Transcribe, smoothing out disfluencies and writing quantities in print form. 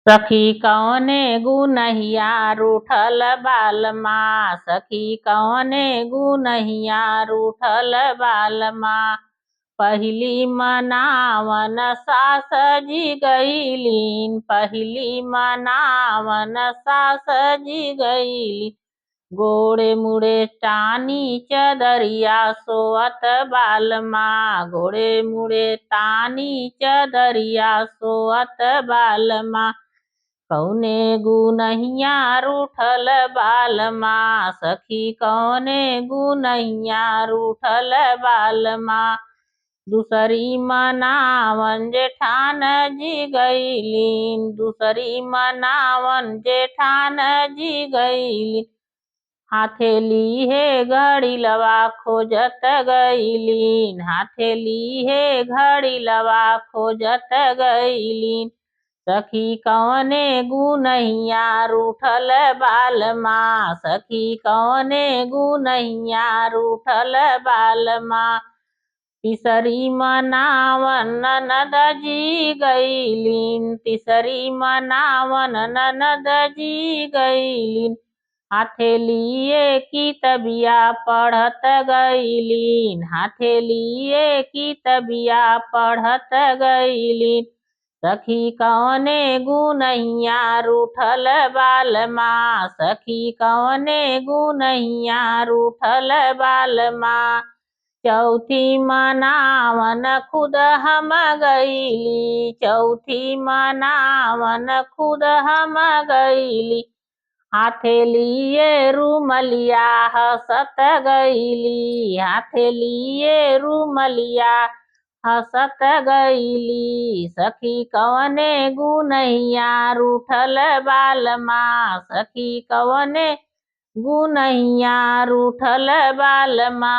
सखी कौने गुनहिया रूठल बालमा। सखी कौने गुनहिया रूठल बालमा। पहिली मनावन सास जी गईलीन। पहिली मनावन सास जी गईली। गोड़े मुड़े टानी चदरिया सोअत बालमा। गोड़े मुड़े टानी चदरिया सोअत बालमा। कौने गुनहिया रूठल बालमा। सखी कौने गुनहिया रूठल बालमा। दूसरी मनावन जेठान जी गईलीन। दूसरी मनावन जेठान जी गईलीन। हाथेली हे घड़ी लवा खोजत गईलीन। हाथेली हे घड़ी लवा खोजत गईलीन। सखी कौने गुनहिया रूठल बालमा। सखी कौने गुनहिया रूठल बालमा। तीसरी मनावन ननद जी गईलीन। तीसरी मनावन ननद जी गईलीन। हाथेलिए की तबिया पढ़त गईलीन। हाथेलिए की तबिया पढ़त गईलीन। सखी कौने गुनहिया रूठल बालमा। सखी कौने गुनहिया रूठल बालमा। चौथी मनावन खुद हम गईली। चौथी मनावन खुद हम गईली। हाथेलिए रूमलिया हंसत गईली। हाथेलिए रूमलिया हंसत गईली। सखी कौने गुनहिया रूठल बालमा। सखी कौने गुनहिया रूठल बालमा।